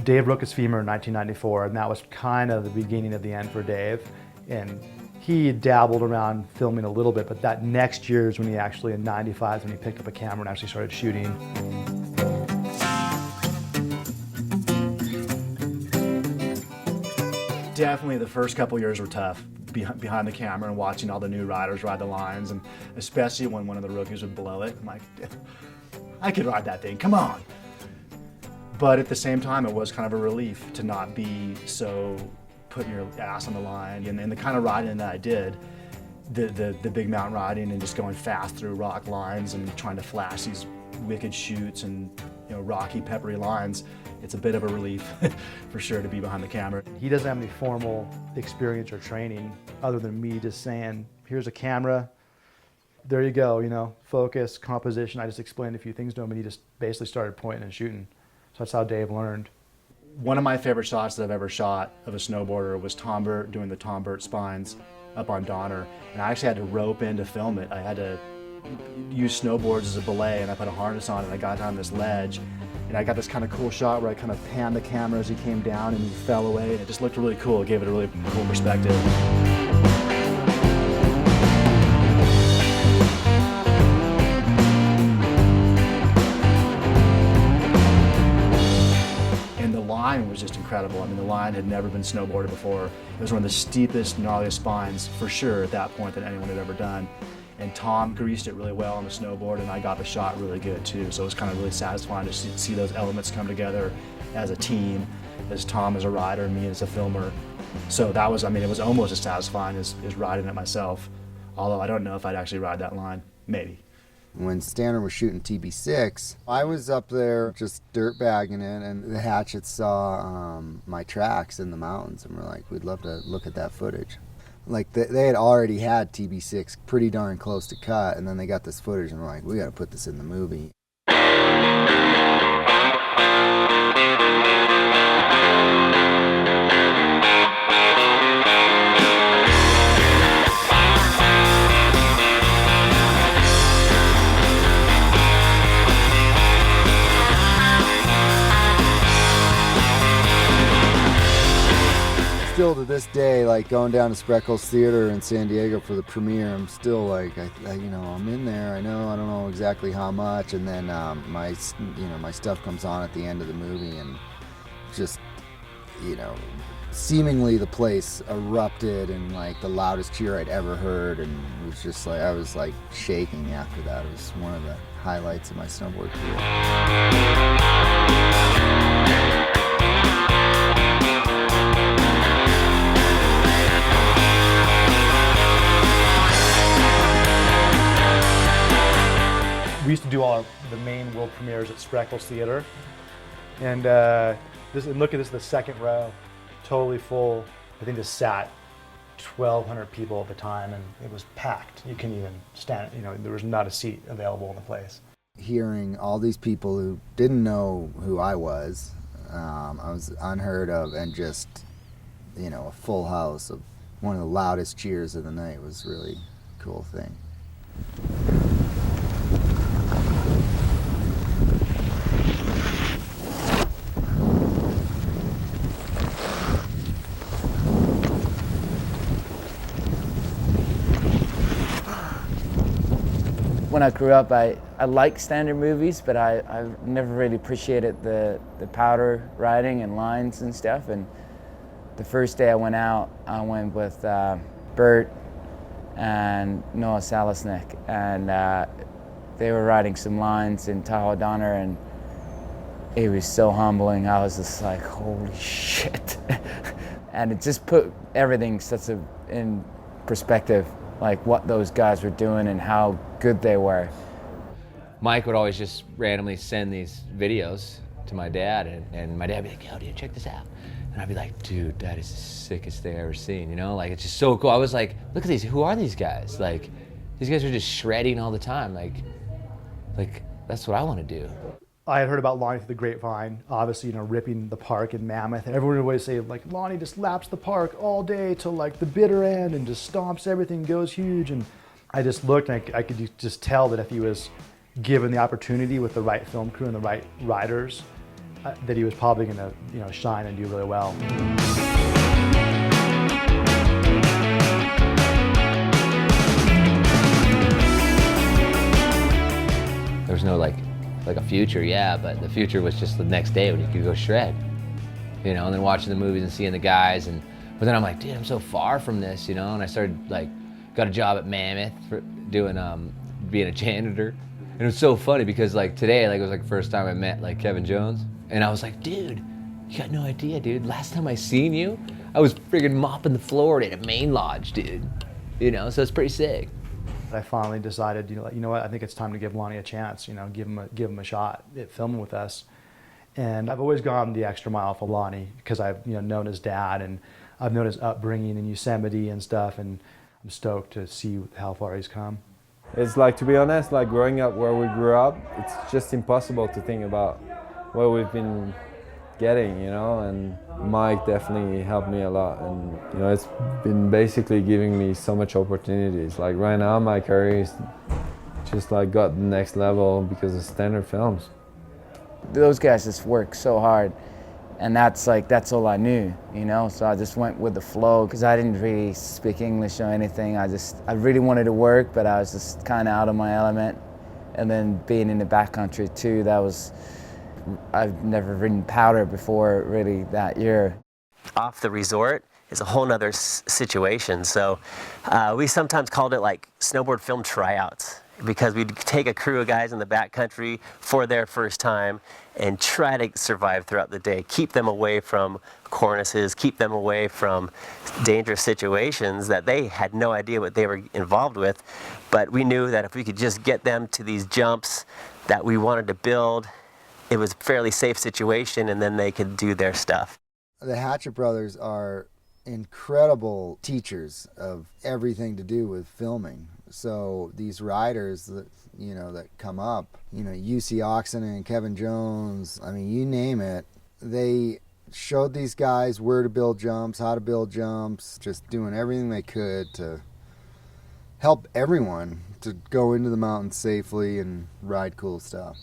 Dave broke his femur in 1994, and that was kind of the beginning of the end for Dave. And he dabbled around filming a little bit, but that next year is when he actually, in '95, is when he picked up a camera and actually started shooting. Definitely the first couple years were tough behind the camera and watching all the new riders ride the lines, and especially when one of the rookies would blow it. I'm like, I could ride that thing, come on. But at the same time, it was kind of a relief to not be so putting your ass on the line. And the kind of riding that I did, the big mountain riding and just going fast through rock lines and trying to flash these wicked chutes and rocky, peppery lines, it's a bit of a relief for sure to be behind the camera. He doesn't have any formal experience or training other than me just saying, here's a camera, there you go, focus, composition. I just explained a few things to him and he just basically started pointing and shooting. So that's how Dave learned. One of my favorite shots that I've ever shot of a snowboarder was Tom Burt doing the Tom Burt spines up on Donner. And I actually had to rope in to film it. I had to use snowboards as a belay, and I put a harness on and I got down this ledge. And I got this kind of cool shot where I kind of panned the camera as he came down and he fell away. And it just looked really cool. It gave it a really cool perspective. Was just incredible. I mean, the line had never been snowboarded before. It was one of the steepest, gnarliest spines for sure at that point that anyone had ever done. And Tom greased it really well on the snowboard, and I got the shot really good too. So it was kind of really satisfying to see those elements come together as a team, as Tom as a rider and me as a filmer. So that was, it was almost as satisfying as riding it myself. Although I don't know if I'd actually ride that line, maybe. When Standard was shooting TB6, I was up there just dirt bagging it, and the Hatchetts saw my tracks in the mountains and were like, we'd love to look at that footage. Like they had already had TB6 pretty darn close to cut, and then they got this footage and were like, we got to put this in the movie. Still to this day, like going down to Spreckles Theater in San Diego for the premiere, I'm still like, I'm in there. I don't know exactly how much, and then my stuff comes on at the end of the movie, and just, seemingly the place erupted and like the loudest cheer I'd ever heard, and it was just like I was like shaking after that. It was one of the highlights of my snowboard career. We used to do all the main world premieres at Spreckles Theater, and look at this, the second row, totally full. I think this sat 1,200 people at the time, and it was packed. You couldn't even stand, there was not a seat available in the place. Hearing all these people who didn't know who I was unheard of, and just, a full house of one of the loudest cheers of the night was really a cool thing. When I grew up, I liked standard movies, but I never really appreciated the powder riding and lines and stuff. And the first day I went out, I went with Burt and Noah Salasnik, and they were riding some lines in Tahoe Donner, and it was so humbling. I was just like, holy shit. And it just put everything in perspective, like what those guys were doing and how good they were. Mike would always just randomly send these videos to my dad, and my dad would be like, yo, dude, check this out. And I'd be like, dude, that is the sickest thing I've ever seen, Like, it's just so cool. I was like, look at these, who are these guys? Like, these guys are just shredding all the time. Like that's what I want to do. I had heard about Lonnie through the grapevine, obviously, ripping the park in Mammoth. And everyone would always say, like, Lonnie just laps the park all day till like the bitter end and just stomps everything, goes huge. And I just looked and I could just tell that if he was given the opportunity with the right film crew and the right riders, that he was probably going to shine and do really well. There was no like a future, yeah, but the future was just the next day when you could go shred, and then watching the movies and seeing the guys, but then I'm like, dude, I'm so far from this, and I started got a job at Mammoth for doing being a janitor, and it was so funny because today it was the first time I met Kevin Jones, and I was like, dude, you got no idea, dude. Last time I seen you, I was friggin' mopping the floor at a main lodge, dude. So it's pretty sick. I finally decided, you know what, I think it's time to give Lonnie a chance, give him a shot at filming with us. And I've always gone the extra mile for Lonnie because I've known his dad and I've known his upbringing in Yosemite and stuff, and I'm stoked to see how far he's come. It's to be honest, growing up where we grew up, it's just impossible to think about what we've been getting, and Mike definitely helped me a lot, and it's been basically giving me so much opportunities. Right now my career is just got the next level because of standard films. Those guys just work so hard, and that's all I knew, so I just went with the flow because I didn't really speak English or anything. I really wanted to work, but I was just kind of out of my element. And then being in the backcountry too, I've never ridden powder before really that year. Off the resort is a whole nother situation. So we sometimes called it snowboard film tryouts, because we'd take a crew of guys in the backcountry for their first time and try to survive throughout the day, keep them away from cornices, keep them away from dangerous situations that they had no idea what they were involved with. But we knew that if we could just get them to these jumps that we wanted to build, it was a fairly safe situation, and then they could do their stuff. The Hatchett brothers are incredible teachers of everything to do with filming. So these riders that that come up, Jussi Oksanen and Kevin Jones, I mean, you name it, they showed these guys where to build jumps, how to build jumps, just doing everything they could to help everyone to go into the mountains safely and ride cool stuff.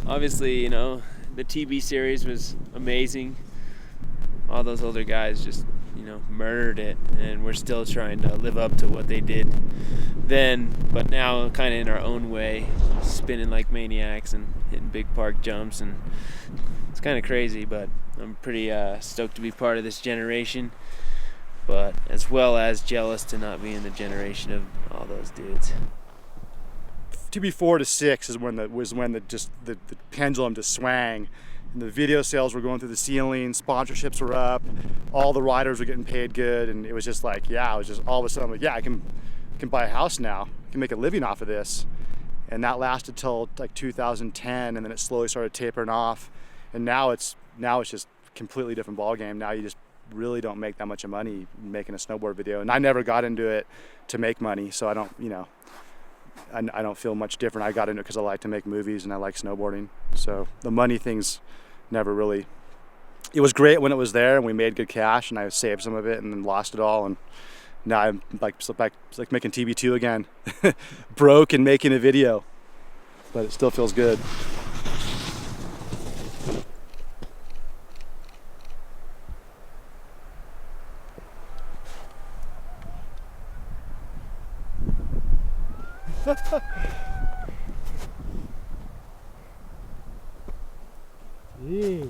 Obviously, the TB series was amazing. All those older guys just, murdered it, and we're still trying to live up to what they did then, but now kind of in our own way, spinning like maniacs and hitting big park jumps, and it's kind of crazy, but I'm pretty stoked to be part of this generation, but as well as jealous to not be in the generation of all those dudes. TB 4 to 6 is when the pendulum just swang, and the video sales were going through the ceiling, sponsorships were up, all the riders were getting paid good, and it was just it was just all of a sudden I can buy a house now, I can make a living off of this. And that lasted till 2010, and then it slowly started tapering off, and now it's just a completely different ball game. Now you just really don't make that much of money making a snowboard video, and I never got into it to make money, so I don't I don't feel much different. I got into it because I like to make movies and I like snowboarding. So the money thing's never really, it was great when it was there and we made good cash and I saved some of it and then lost it all. And now I'm it's like making TB2 again, broke and making a video, but it still feels good. Yeah.